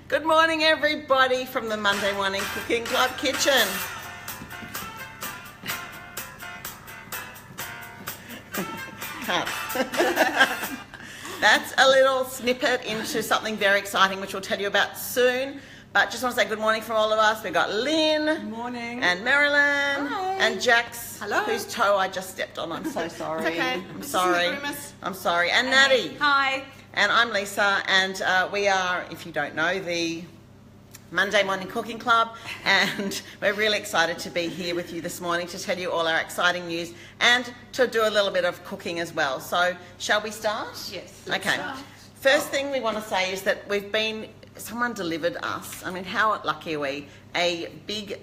Good morning, everybody, from the Monday Morning Cooking Club kitchen. Cut. That's a little snippet into something very exciting, which we'll tell you about soon. But just want to say good morning from all of us. We've got Lynn. Good morning. And Marilyn. Hi. And Jax. Hello. Whose toe I just stepped on. I'm so sorry. It's okay. I'm sorry. I'm sorry. And Natty. Hi. And I'm Lisa, and we are, if you don't know, the Monday Morning Cooking Club, and we're really excited to be here with you this morning to tell you all our exciting news and to do a little bit of cooking as well. So, shall we start? Yes. Okay. First thing we want to say is that someone delivered us, I mean, how lucky are we, a big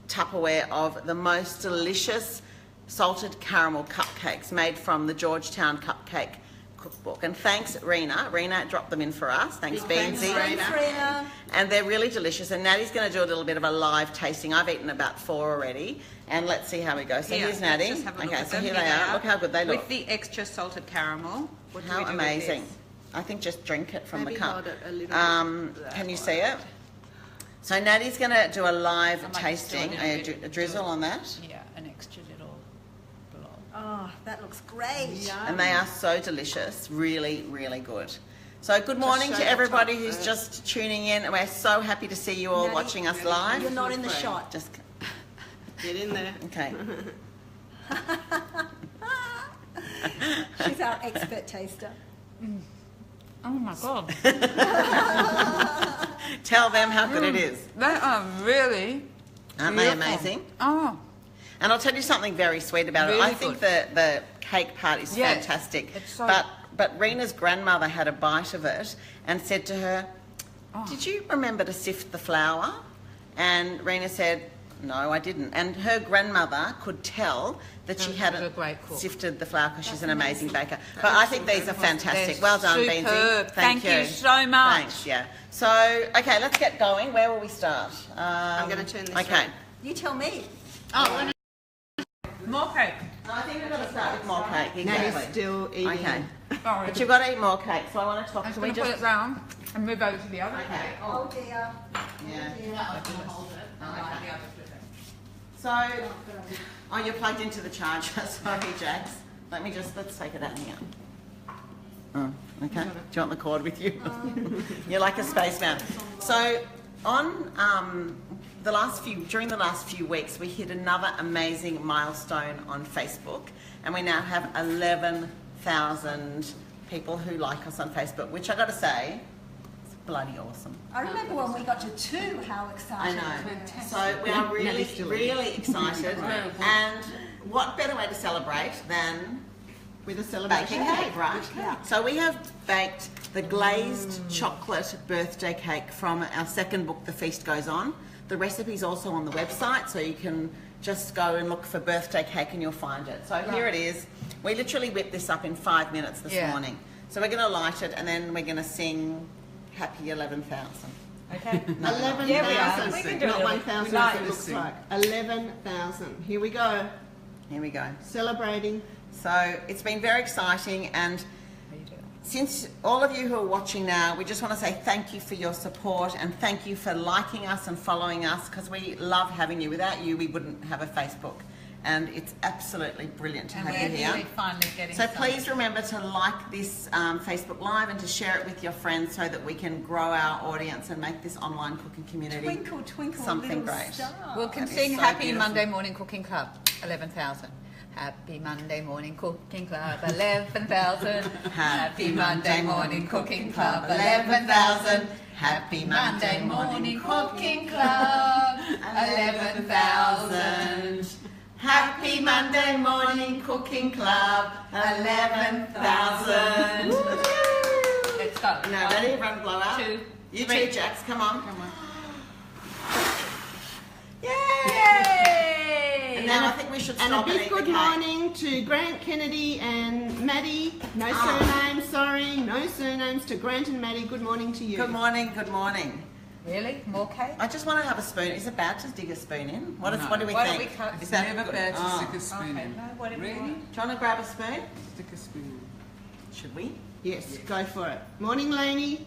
Tupperware of the most delicious salted caramel cupcakes made from the Georgetown Cupcake Cookbook. And thanks, Rena. Rena dropped them in for us. Thanks, Beansy. Thanks, Rena. And they're really delicious. And Natty's going to do a little bit of a live tasting. I've eaten about 4 already. And let's see how we go. So here's Natty. Just have a look Okay, at so them. here they are. Look how good they look. With the extra salted caramel. What do we How do with amazing. this? I think just drink it from Maybe the cup. hold it a little bit. Can you see it? So Natty's going to do a live I might just do a tasting. little bit. A drizzle on that. Yeah, an extra little blob. Oh, that looks great. And they are so delicious. Really, really good. So good morning show to the everybody top who's first. just tuning in. We're so happy to see you all Natty, watching us live. You're not in the shot. Just Get in there. okay. She's our expert taster. Oh my god. Tell them how good it is. They are really Aren't they beautiful. amazing? Oh. And I'll tell you something very sweet about it. Really I think the cake part is Yes, fantastic. it's so- But Rena's grandmother had a bite of it and said to her, Oh. "Did you remember to sift the flour?" And Rena said, "No, I didn't." And her grandmother could tell that she She was hadn't a great cook. sifted the flour because she's an amazing baker. But I think these are fantastic. They're Well done, Beansy. superb. Thank you so much. Thanks, yeah. So, okay, let's get going. Where will we start? I'm going to turn this Okay. around. You tell me. Oh, more cake. I think we're going to start with more cake. Natty's Exactly. still eating. Okay. Sorry. But you've got to eat more cake, so I want to talk. I'm Can going we to put just? it round and move over to the other Okay. cake. Oh dear. Yeah. Hold it. Okay. So, oh, you're plugged into the charger. Sorry, Jax. Let's take it out here. Oh, okay. Do you want the cord with you? You're like a spaceman. So, on during the last few weeks, we hit another amazing milestone on Facebook, and we now have 11,000 people who like us on Facebook, which I got to say, is bloody awesome. I remember when we got to 2, how I exciting. know. So we are really, really excited. And what better way to celebrate than With a celebration. baking cake, right? So we have baked the glazed chocolate birthday cake from our second book, The Feast Goes On. The recipe's also on the website, so you can just go and look for birthday cake and you'll find it. So here it is. We literally whipped this up in 5 minutes this morning. So we're going to light it and then we're going to sing Happy 11,000. Okay. 11,000. Yeah, we are. We can do Not it. 1,000 We like as it looks like. 11,000. Here we go. Here we go. Celebrating. So it's been very exciting, and since all of you who are watching now, we just want to say thank you for your support and thank you for liking us and following us, because we love having you. Without you, we wouldn't have a Facebook, and it's absolutely brilliant to have you We're here. really finally getting So some. please remember to like this Facebook Live and to share it with your friends so that we can grow our audience and make this online cooking community Twinkle, twinkle, something little great. star. We can That is sing so Happy beautiful. Monday Morning Cooking Club, 11,000. Happy Monday Morning Cooking Club, 11,000. Happy Monday Morning Cooking Club, 11,000. Happy Monday Morning Cooking Club, 11,000. Happy Monday Morning Cooking Club, 11,000. Let's go. Now, ready? Everyone blow out. 2, You 3. too, Jax. Come on. Yay! Yay! And now I think we should And a stop and big eat the good cake. morning to Grant Kennedy and Maddie. No Ah. surnames, sorry. No surnames to Grant and Maddie. Good morning to you. Good morning, good morning. Really? More cake? I just want to have a spoon. Is it bad to dig a spoon in? What do we Why think? don't we cut- Is It's that never bad to Oh. stick a spoon Okay, in. no, whatever you Really? want. Do you want to grab a spoon? Stick a spoon in. Should we? Yes, go for it. Morning, Lainey.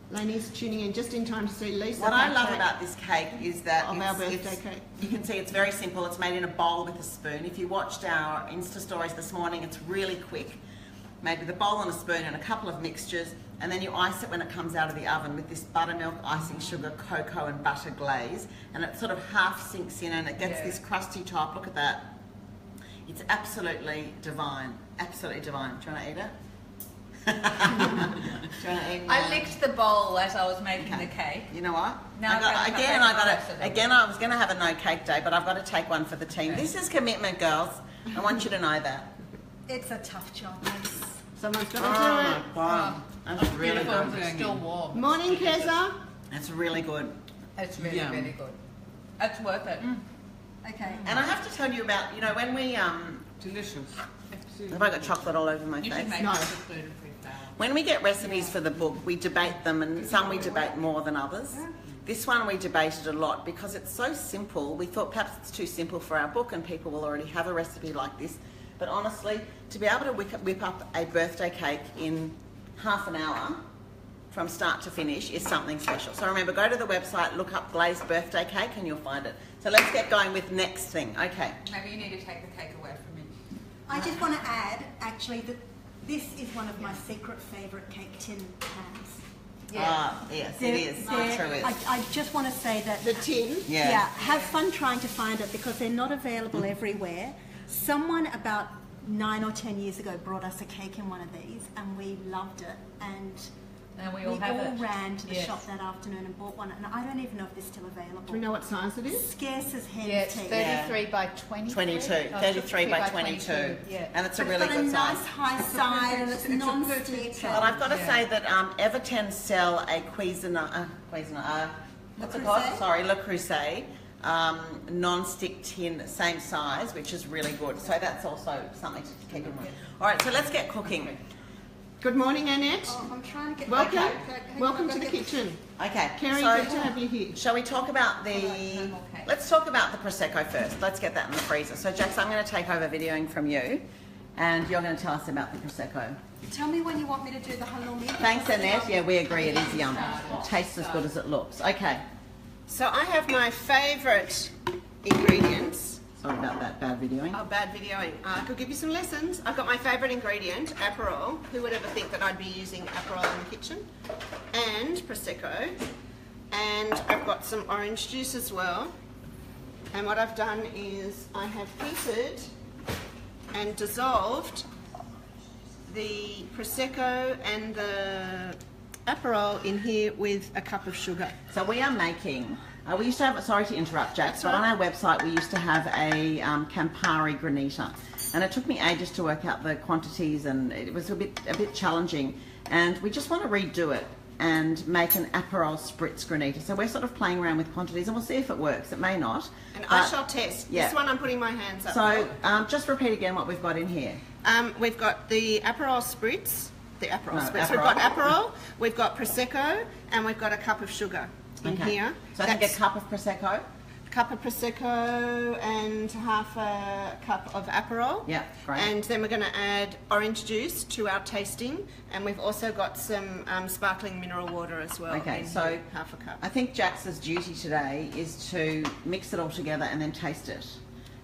Lainey's tuning in just in time to see Lisa. What I love cake about this cake is that of our birthday cake. you can see it's very simple. It's made in a bowl with a spoon. If you watched our Insta stories this morning, it's really quick. Made with a bowl and a spoon and a couple of mixtures, and then you ice it when it comes out of the oven with this buttermilk, icing sugar, cocoa and butter glaze, and it sort of half sinks in and it gets this crusty top. Look at that. It's absolutely divine. Absolutely divine. Do you want to eat it? Do you want to eat it? I licked the bowl as I was making the cake. You know what? Now I was going to have a no cake day, but I've got to take one for the team. This is commitment, girls. I want you to know that. It's a tough job. Someone's got Oh to do my God. That's really good. It's still warm. it. Morning, Keza. That's really good. It's really, really good. It's worth it. Okay. And I have to tell you about, you know, when we Delicious. have I got chocolate all over my You face? should make No. it with gluten-free flour. When we get recipes for the book, we debate them, and some we debate more than others. This one we debated a lot because it's so simple. We thought perhaps it's too simple for our book and people will already have a recipe like this. But honestly, to be able to whip up a birthday cake in half an hour from start to finish is something special. So remember, go to the website, look up glazed birthday cake and you'll find it. So let's get going with next thing. Okay. Maybe you need to take the cake away from me. I just want to add, actually, that this is one of my secret favourite cake tin pans. Ah, yes, it is. It They're- true is. I just want to say that. The tin. Yeah. Have fun trying to find it because they're not available everywhere. Someone about 9 or 10 years ago brought us a cake in one of these and we loved it, and And we we all all have it. ran to the Yes. shop that afternoon and bought one, and I don't even know if they're still available. Do we know what size it is? Scarce as hen's Yeah, it's teeth. 33 by 22. 22, 33 by 22. Yeah. And it's a But really it's got good a nice size. high side and it's non-stick. But I've got to say that Everton sell a Cuisinart, what's it called? Creuset? Sorry, Le Creuset, non-stick tin, same size, which is really good. So that's also something to keep in mind. All right, so let's get cooking. Good morning, Annette. Oh, I'm trying to get Welcome. Okay, hang on, Welcome I've to got the get- kitchen. Okay, Kerry, so good to have you here. shall we talk about no more cake. let's talk about the Prosecco first. Let's get that in the freezer. So Jax, I'm going to take over videoing from you and you're going to tell us about the Prosecco. Tell me when you want me to do the halloumi. Thanks, Annette. Yeah, we agree it is yum. It tastes as good as it looks. Okay. So I have my favourite ingredients. Sorry about that bad videoing. Oh, bad videoing. I could give you some lessons. I've got my favourite ingredient, Aperol. Who would ever think that I'd be using Aperol in the kitchen? And Prosecco. And I've got some orange juice as well. And what I've done is I have heated and dissolved the Prosecco and the Aperol in here with a cup of sugar. So we are making, we used to have, sorry to interrupt Jax, That's but on all our website we used to have a Campari Granita. And it took me ages to work out the quantities and it was a bit challenging. And we just want to redo it and make an Aperol Spritz Granita. So we're sort of playing around with quantities and we'll see if it works. It may not. And I but- shall test. yeah. This one I'm putting my hands up So for. just repeat again what we've got in here. We've got the Aperol Spritz, We've Aperol. got Aperol, we've got Prosecco, and we've got a cup of sugar in Okay. here. So I think a cup of Prosecco. Cup of Prosecco and half a cup of Aperol. Yeah, great. And then we're going to add orange juice to our tasting, and we've also got some sparkling mineral water as well. Okay, in so here, half a cup. I think Jax's duty today is to mix it all together and then taste it.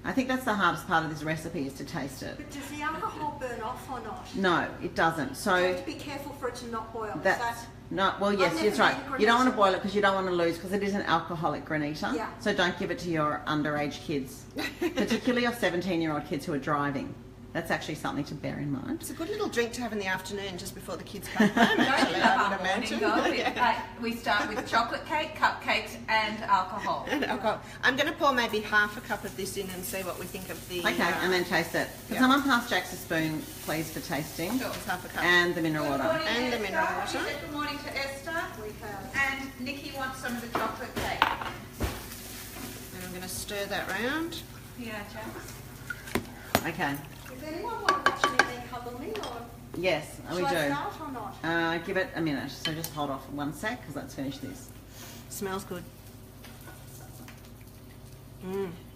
I think that's the hardest part of this recipe is to taste it. But does the alcohol burn off or not? No, it doesn't. You So have to be careful for it to not boil. Is that's that- no. Well, yes, never that's right. made a You don't want to granita. boil it because you don't want to lose because it is an alcoholic granita. Yeah. So don't give it to your underage kids, particularly your 17-year-old kids who are driving. That's actually something to bear in mind. It's a good little drink to have in the afternoon just before the kids come home, actually, I would imagine. We start with chocolate cake, cupcakes, and alcohol. And alcohol. I'm going to pour maybe half a cup of this in and see what we think of the... Okay, and then taste it. Can yeah. someone pass Jax a spoon, please, for tasting? Sure. It's half a cup. And the mineral water. And the mineral water. Good morning to Esther. We have. And Nikki wants some of the chocolate cake. And I'm going to stir that round. Yeah, Jax. Okay. Does anyone want to actually make halloumi or Yes, we shall I do. start or not? Give it a minute. So just hold off 1 sec because let's finish this. Smells good.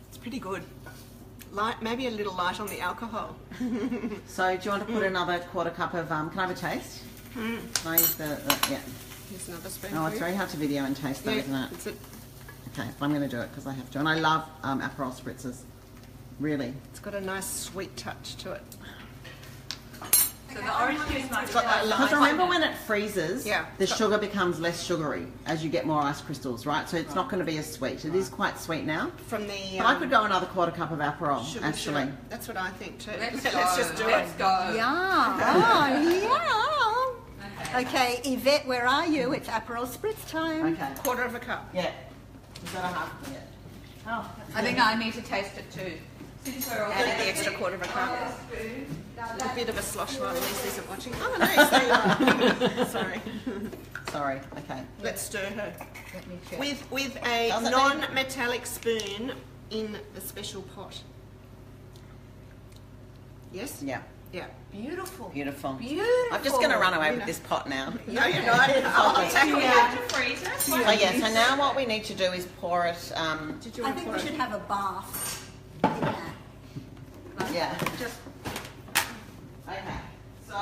It's pretty good. Light, maybe a little light on the alcohol. So do you want to put another quarter cup of, can I have a taste? Can I use yeah. Here's another spoon. Oh, for it's you. very hard to video and taste though, Yeah, isn't it? it's, a, Okay, I'm going to do it because I have to. And I love Aperol spritzers. Really. it's got a nice sweet touch to it. So the orange juice might be got that Because remember when it freezes, Yeah. the sugar becomes less sugary as you get more ice crystals, right? So it's not going to be as sweet. It is quite sweet now. From the But I could go another quarter cup of Aperol, sugar actually. syrup. That's what I think too. Let's just do Let's it. go. Yeah. Oh, yeah. Okay, Yvette, where are you? It's Aperol Spritz time. Okay. Quarter of a cup. Yeah. Is that a half? Yeah. Oh. I think I need to taste it too. Since we're all Adding the extra quarter of a cup. A bit of a slosh while Lisa isn't watching. Oh, nice. There you are. Sorry. Sorry. Okay. Let's stir her. Let me check. With a Does it non-metallic spoon in the special pot. Yes? Yeah. Yeah. Beautiful. Beautiful. Beautiful. I'm just going to run away with this pot now. No, you're not. I'll tackle We you. have to freeze it. So yeah, so now what we need to do is pour it, Did you I want to think pour we it? should have a bath in that. yeah. Just Okay. So,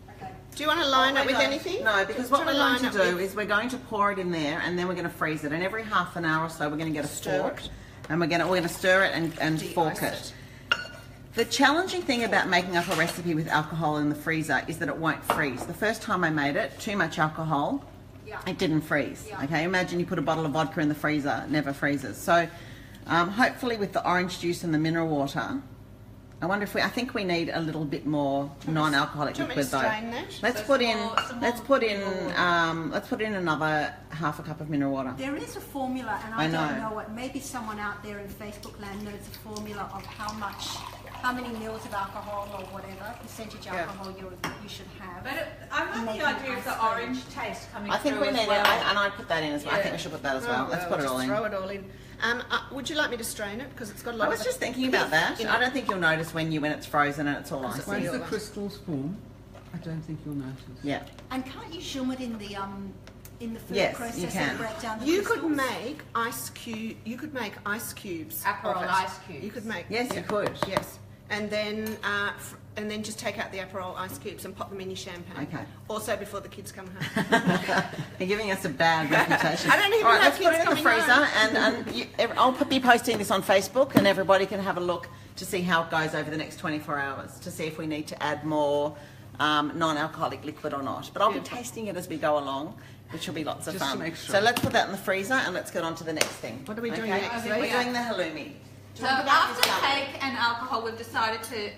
okay. Do you want to line it with anything? No, because Just what we're try going line to it do with- is we're going to pour it in there and then we're going to freeze it. And every half an hour or so we're going to get a Stir fork it. and we're going to stir it and De-ice fork it. The challenging thing about making up a recipe with alcohol in the freezer is that it won't freeze. The first time I made it, too much alcohol, Yeah. it didn't freeze. Yeah. Okay, imagine you put a bottle of vodka in the freezer, it never freezes. So hopefully with the orange juice and the mineral water, I wonder if I think we need a little bit more non-alcoholic Do you want me liquid to though. strain that? Let's So put some in, more- some let's more- put in another half a cup of mineral water. There is a formula, and I I don't know. know it. Maybe someone out there in Facebook land knows a formula of how many mils of alcohol or whatever percentage Yeah. alcohol you should have. But I like Making the idea of ice the cream. orange taste coming I think through we as need well. it, and I put that in as well. I Yeah. think we should put that as well. Oh, Let's put it just all in. Throw it all in. Would you like me to strain it? Because it's got a lot I of was just thinking about that. in I it. don't think you'll notice when it's frozen and it's all Because icy. it's Once Seal the that. crystals form, I don't think you'll notice. Yeah. And can't you zoom it in the food Yes, processor you can. and break down the You could crystals? make ice cube. You could make ice cubes. Aperol of it. ice cubes. You could make. Yes, you could. Yes, and then just take out the Aperol ice cubes and pop them in your champagne. Okay. Also before the kids come home. You're giving us a bad reputation. I don't even All right, have let's put it kids in the coming freezer, and I'll be posting this on Facebook, and everybody can have a look to see how it goes over the next 24 hours to see if we need to add more non-alcoholic liquid or not. But I'll be Beautiful. tasting it as we go along, which will be lots of Just to fun. make sure. So let's put that in the freezer, and let's get on to the next thing. What are we doing Okay? next, We're Lisa? doing the halloumi. So Talk about after this salad. cake and alcohol, we've decided to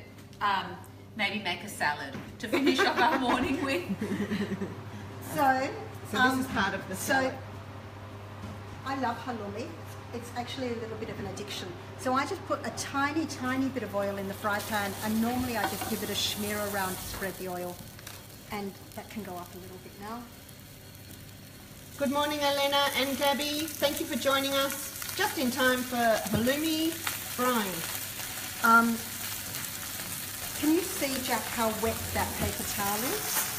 maybe make a salad to finish up our morning with. So, So this is part of the salad. I love halloumi. It's actually a little bit of an addiction. So I just put a tiny, tiny bit of oil in the fry pan, and normally I just give it a smear around to spread the oil. And that can go up a little bit now. Good morning, Elena and Gabby. Thank you for joining us just in time for halloumi frying. Can you see, Jack, how wet that paper towel is?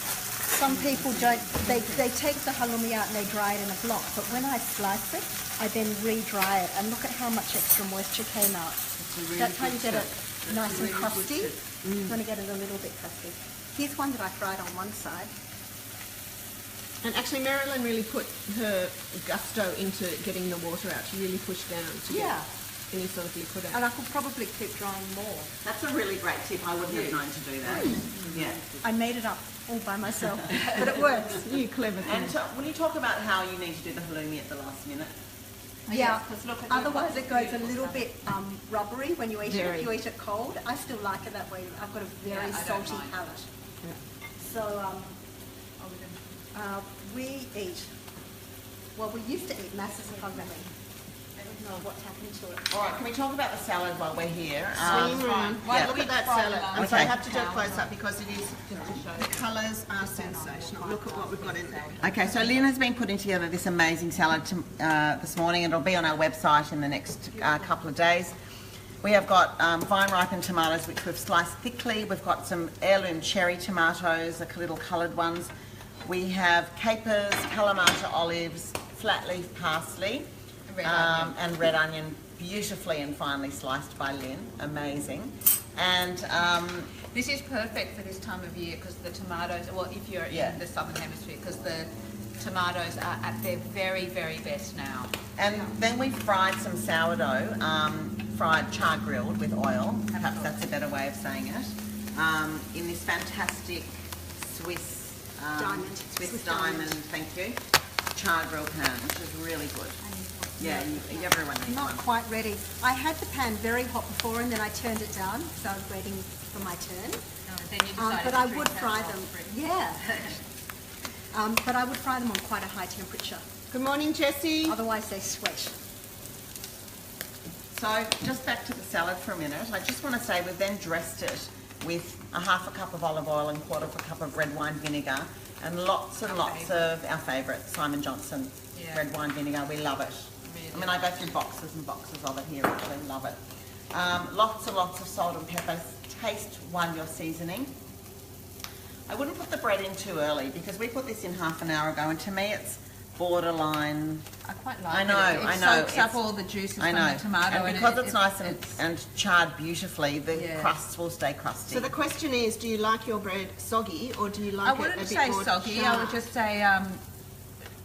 Some people don't, they take the halloumi out and they dry it in a block, but when I slice it, I then re-dry it, and look at how much extra moisture came out. That's how you get it nice and crusty. You want to get it a little bit crusty. Here's one that I fried on one side. And actually, Marilyn really put her gusto into getting the water out. She really pushed down to Yeah. get any sort of liquid out. And I could probably keep drying more. That's a really great tip. I wouldn't have known to do that. Yeah. I made it up all by myself, but it works. You clever thing. And will you talk about how you need to do the halloumi at the last minute? Yeah, because look at otherwise it goes a little bit rubbery when you eat it. Very. If you eat it cold, I still like it that way. I've got a very Yeah, I don't salty mind. palate. So we eat, well, we used to eat masses of halloumi. I don't know what's happened to it. All right, can we talk about the salad while we're here? Swing room. yeah. Look at that Fry salad. them And so I Okay. have to do it close up because it is, the colours are sensational. Look at what we've got in there. Okay, so Lynn has been putting together this amazing salad this morning, and it'll be on our website in the next couple of days. We have got vine-ripened tomatoes, which we've sliced thickly. We've got some heirloom cherry tomatoes, the little coloured ones. We have capers, Kalamata olives, flat leaf parsley, Red onion. and red onion beautifully and finely sliced by Lynn. Amazing. And This is perfect for this time of year because the tomatoes, well, if you're Yeah. in the southern hemisphere, because the tomatoes are at their very, very best now. and then we fried some sourdough, fried char grilled with oil. Perhaps that's a better way of saying it. In this fantastic Swiss Diamond. Swiss diamond, thank you, char grilled pan, which is really good. Yeah, everyone needs Not one. quite ready. I had the pan very hot before and then I turned it down, so I was waiting for my turn. Then you decided But to I drink would that fry hot them. drink. Yeah. But I would fry them on quite a high temperature. Good morning, Jessie. Otherwise they sweat. So just back to the salad for a minute. I just want to say we've then dressed it with a half a cup of olive oil and quarter of a cup of red wine vinegar and lots and lots of our favourite Simon Johnson red wine vinegar. We love it. I mean, I go through boxes and boxes of it here. Actually, love it. Lots and lots of salt and pepper. Taste while you're seasoning. I wouldn't put the bread in too early because we put this in half an hour ago, and to me it's borderline. I quite like I know, it. It I know. soaks up It's- all the juices I from know. the tomato. And because it's it- nice it's- and charred beautifully, the Yeah. crusts will stay crusty. So the question is, do you like your bread soggy or do you like I it a wouldn't bit say more soggy, I charred? would just say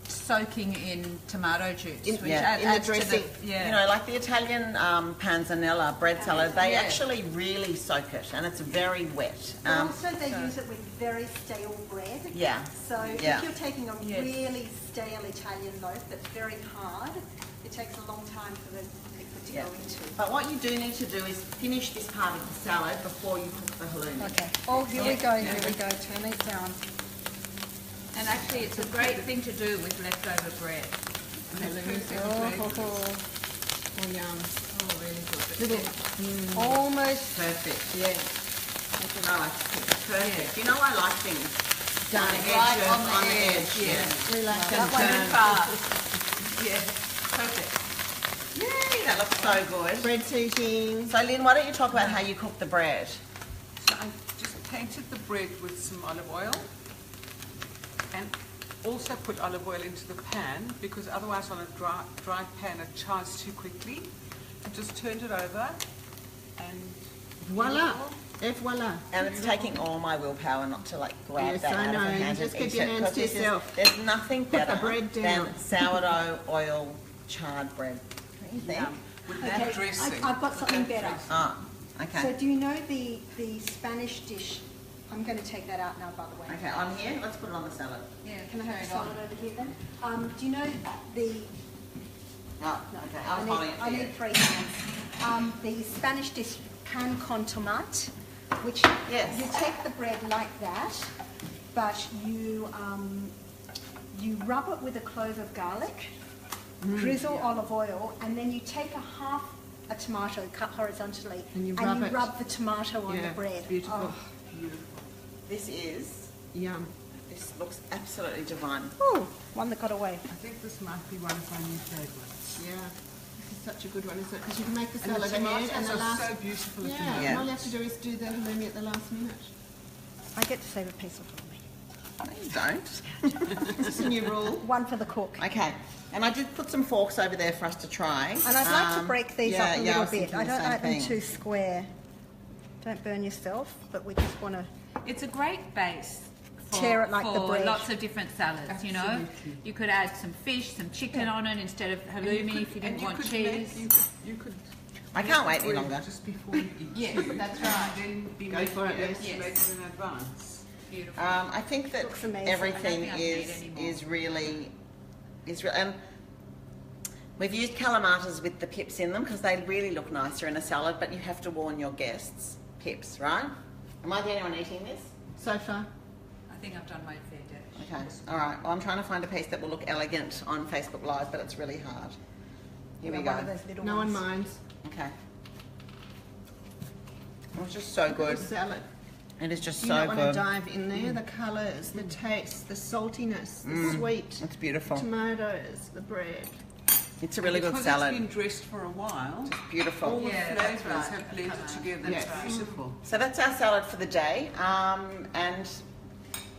soaking in tomato juice. In- which yeah, adds in the to dressing. yeah. You know, like the Italian panzanella bread salad, they Yeah. actually really soak it, and it's very wet. But also they use it with very stale bread. Yeah. So Yeah. if you're taking a Yes. really stale Italian loaf that's very hard, it takes a long time for the liquid to Yeah. go into. But what you do need to do is finish this part of the salad before you cook the halloumi. Okay. Oh, here we go, here we go. Turn it down. And actually, it's a great thing to do with leftover bread. Oh, yum. Oh, really good. Almost Perfect. Yeah. No, it's perfect. You know, I like things Done. on the Right edge. on the edge, Yeah. yeah. We like Can that. turn. Fast. Yeah, perfect. Yay, that looks so good. Bread seating. So, Lynn, why don't you talk about how you cook the bread? So I just tainted the bread with some olive oil and also put olive oil into the pan because otherwise on a dry pan it chars too quickly. I just turned it over and Voila. Et voila. And it's taking all my willpower not to like grab Yes, that I out know. of her You hand just and keep eat your it, hands 'cause to this is- yourself. There's nothing Put the better bread than down. sourdough oil charred bread. Don't you think? with that Okay, dressing. I've got something with that better. dressing. Oh, So okay. do you know the Spanish dish? I'm going to take that out now, by the way. Okay, on here, let's put it on the salad. Yeah, Can I have carry the it on. salad over here then? Do you know the... Oh, No, okay, I'm holding it I for you. need 3 hands. The Spanish dish pan con tomate, which Yes. you take the bread like that, but you rub it with a clove of garlic, drizzle olive oil, and then you take a tomato cut horizontally, And you rub rub it. the tomato on Yeah, the bread. beautiful. This is, Yum. this looks absolutely divine. Oh, one that got away. I think this might be one of my new favourites. Yeah. This is such a good one, isn't it? Because you can make the And the salad ahead and tomatoes the are last... so beautiful at the Yeah, moment. Yeah. and all you have to do is do the halloumi at the last minute. I get to save a piece for me. No, you don't. Is this a new rule? One for the cook. Okay, and I did put some forks over there for us to try. And I'd like to break these yeah, up a yeah, I little was bit. thinking I the don't same like them thing. too square. Don't burn yourself, but we just want to... It's a great base for, Tear it like the for bread. lots of different salads, you know. Absolutely. You could add some fish, some chicken on it instead of And you halloumi could- if you and didn't want could cheese. make- you could I can't wait any bread longer. just before you eat. Yes, that's And right. then be Go making for it, your Liz. eggs Yes. later in advance. Beautiful. I think that Looks amazing. everything I don't think I need any more. is really, and we've used calamatas with the pips in them because they really look nicer in a salad, but you have to warn your guests, pips, right? Am I the only one eating this? So far. I think I've done my fair dish. Okay, all right. Well, I'm trying to find a piece that will look elegant on Facebook Live, but it's really hard. Here we One go. of those little No one ones. minds. Okay. It's just so good. The salad. It is just You so don't want to good. dive in there. The colours, the taste, the saltiness, the sweet, It's beautiful. tomatoes, the bread. It's a really good Because salad. it's been dressed for a while, all Beautiful. the Yeah, that's flavours right. have blended together. Yes. It's beautiful. So that's our salad for the day, and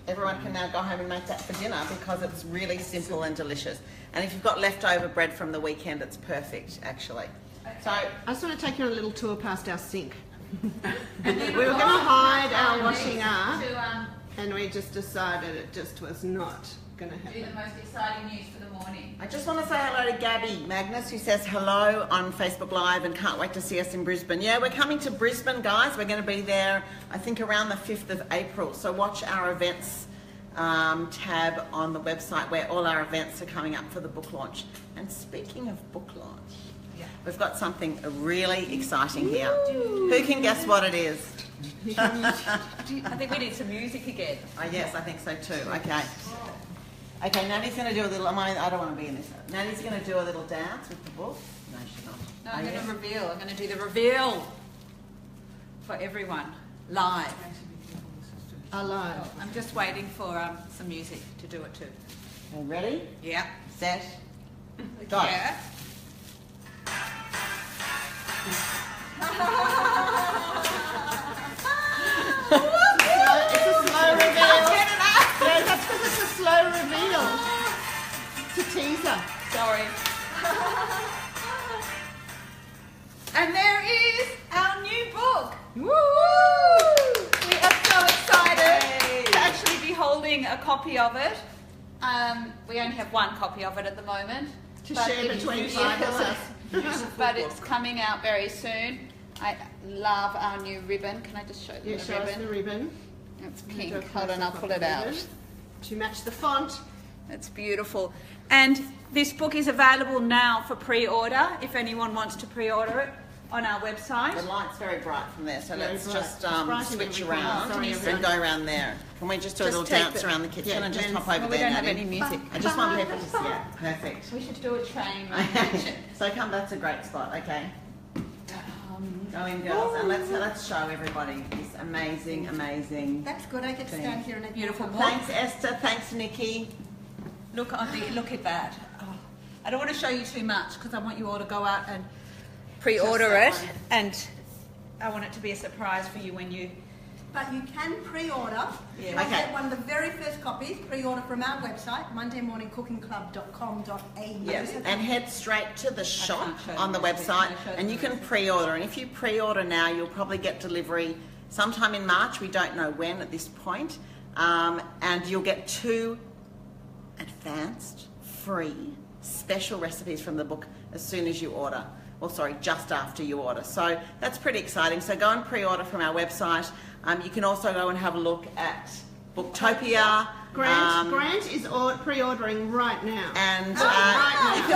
everyone can now go home and make that for dinner because it's really simple and delicious. And if you've got leftover bread from the weekend, it's perfect, actually. So I just want to take you on a little tour past our sink. We were going to hide our washing up, and we just decided it just was not going to Do happen. the most exciting news for the morning. I just want to say hello to Gabby Magnus, who says hello on Facebook Live and can't wait to see us in Brisbane. Yeah, we're coming to Brisbane, guys. We're going to be there, I think, around the 5th of April. So watch our events tab on the website where all our events are coming up for the book launch. And speaking of book launch, we've got something really exciting here. Who can guess what it is? I think we need some music again. Oh, yes, I think so too. Okay. Okay, Natty's going to do a little, I don't want to be in this. Natty's going to do a little dance with the book. No, she's not. No, I'm Oh, going yeah? to reveal. I'm going to do the reveal for everyone live. Alive. I'm just waiting for some music to do it too. Okay, ready? Yeah. Set. Go. Yeah. It's a slow reveal. Yeah, that's because it's a slow reveal. It's a teaser. Sorry. And there is our new book. Woo! We are so excited to actually be holding a copy of it. We only have one copy of it at the moment. To but share it- between five of us. But it's coming out very soon. I love our new ribbon. Can I just show you Yeah, the show us ribbon? the ribbon. It's Do pink. a Hold on, close-up I'll of pull the it out. ribbon to match the font. It's beautiful. And this book is available now for pre-order, if anyone wants to pre-order it on our website. The light's very bright from there, so Very let's bright. just It's bright in switch every corner. around Sorry, and everyone. go around there. Can we just do a Just little take dance the- around the kitchen yeah, and just then- hop over Well, we there, don't have Natty? any music. I just want people to see it. Perfect. We should do a train around the kitchen. So come, that's a great spot. Okay, go in, girls, and let's show everybody this amazing. That's good. I get to stand here and Beautiful book. Thanks, Esther. Thanks, Nikki. Look at that. Oh, I don't want to show you too much because I want you all to go out and pre-order Just it, that one. and I want it to be a surprise for you when you. But you can pre-order. Yeah. You can Okay. get one of the very first copies, pre-order from our website, mondaymorningcookingclub.com.au. Yes, and head straight to the shop can't show on the them. website, Can I show and you them? can pre-order. And if you pre-order now, you'll probably get delivery sometime in March. We don't know when at this point, and you'll get 2 advanced, free, special recipes from the book as soon as you order. Well, sorry, just after you order. So that's pretty exciting. So go and pre-order from our website. You can also go and have a look at Booktopia. Grant is pre-ordering right now. And right you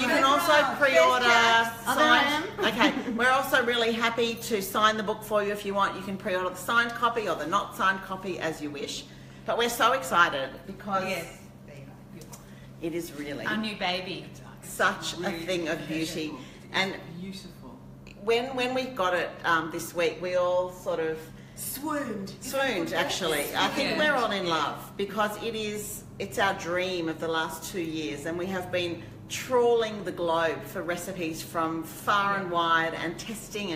now. can also pre-order Oh, there I signed. Okay, we're also really happy to sign the book for you if you want. You can pre-order the signed copy or the not signed copy as you wish. But we're so excited because it is really Our new baby. such a thing of beauty. And Beautiful. when we got it this week, we all sort of swooned actually. I think Yeah. we're all in love because it's our dream of the last 2 years, and we have been trawling the globe for recipes from far and wide, and testing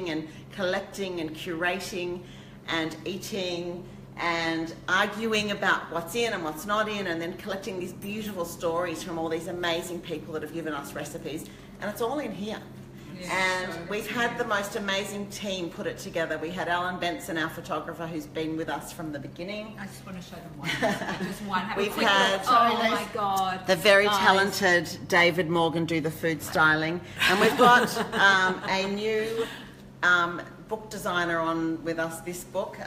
and collecting and curating and eating and arguing about what's in and what's not in, and then collecting these beautiful stories from all these amazing people that have given us recipes, and it's all in here. And we've had the most amazing team put it together. We had Alan Benson, our photographer, who's been with us from the beginning. I just want to show them one. Just one. Have a We've quick had- look. Oh my God. The very Guys. talented David Morgan do the food styling. And we've got a new book designer on with us this book,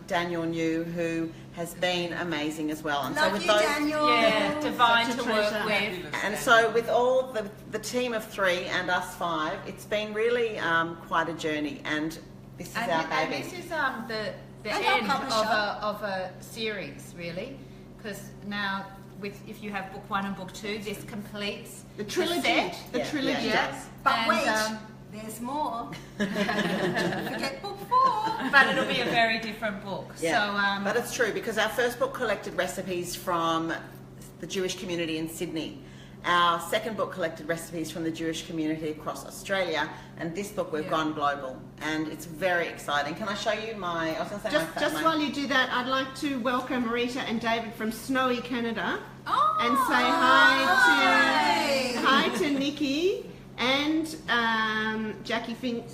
Daniel New, who has been amazing as well. And Love with you, Daniel. Yeah, divine Such a to work treasure. with. And so with all the team of 3 and us 5, it's been really quite a journey, and this is our And baby. this is the And our end publisher. of a series, really, because now if you have book 1 and book 2, this completes The trilogy. set. The Yeah, trilogy. yeah. Yes. But And, wait, there's more. Forget book 4. but it'll be a very different book. Yeah, So but it's true because our first book collected recipes from the Jewish community in Sydney. Our second book collected recipes from the Jewish community across Australia, and this book we've gone global, and it's very exciting. Can I show you my? I was going to say Just my while you do that, I'd like to welcome Rita and David from snowy Canada, Oh, and say hi to Nikki and Jackie Fing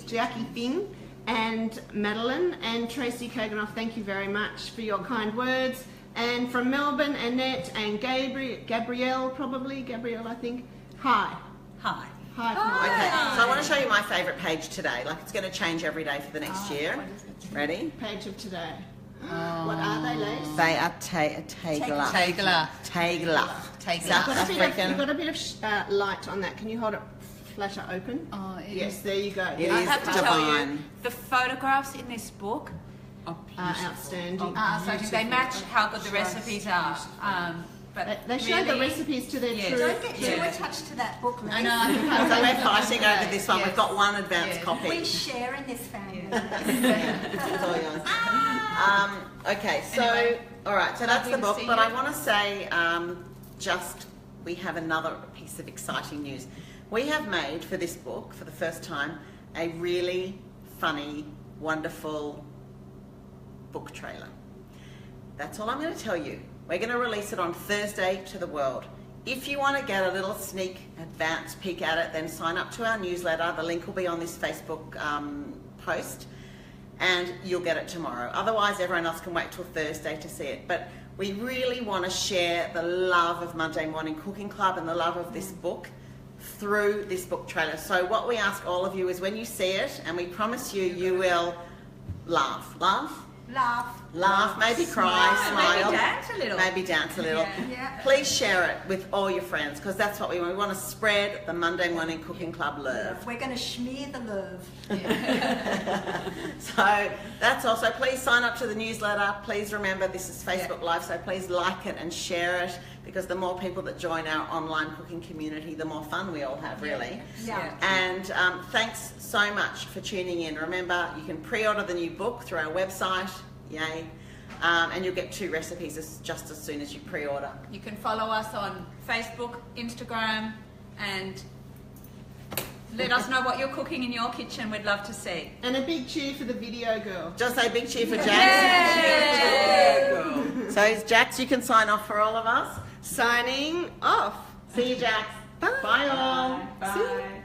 and Madeline and Tracy Koganoff, thank you very much for your kind words. And from Melbourne, Annette and Gabrielle, I think. Hi. Hi. Hi from Melbourne. Okay, so I want to show you my favourite page today. Like, it's going to change every day for the next year. Ready? Page of today. What are they, Lace? They are Taigla. South African. You've got a bit of light on that. Can you hold it flatter open? Oh, Yes, there you go. It I is have to tell you, divine. the photographs in this book Outstanding. they match how good the recipes are. But They show the really- recipes to their Yes. true. Don't get too attached to that book, Liz. I know. So we're fighting over this one. Yes. We've got one advance Yes. copy. We share in this family. It's all yours. Okay, so, Anyway, all right, so that's lovely the to book, see but you. I want to say we have another piece of exciting news. We have made for this book, for the first time, a really funny, wonderful book trailer. That's all I'm going to tell you. We're going to release it on Thursday to the world. If you want to get a little sneak advance peek at it, then sign up to our newsletter. The link will be on this Facebook post, and you'll get it tomorrow. Otherwise, everyone else can wait till Thursday to see it. But we really want to share the love of Monday Morning Cooking Club and the love of this book through this book trailer. So what we ask all of you is when you see it, and we promise you, you will laugh. Laugh, maybe cry, smile. Maybe dance a little. Maybe dance a little. Yeah. Please share it with all your friends, because that's what we want. We want to spread the Monday Morning Cooking Club love. We're going to smear the love. So that's also, please sign up to the newsletter. Please remember this is Facebook Live, so please like it and share it, because the more people that join our online cooking community, the more fun we all have, really. Yeah. And thanks so much for tuning in. Remember, you can pre-order the new book through our website, yay, and you'll get 2 recipes just as soon as you pre-order. You can follow us on Facebook, Instagram, and let us know what you're cooking in your kitchen. We'd love to see. And a big cheer for the video girl. Just say big cheer for Jax. So Jax, you can sign off for all of us. Signing off. See you, Jax. Bye all. See you.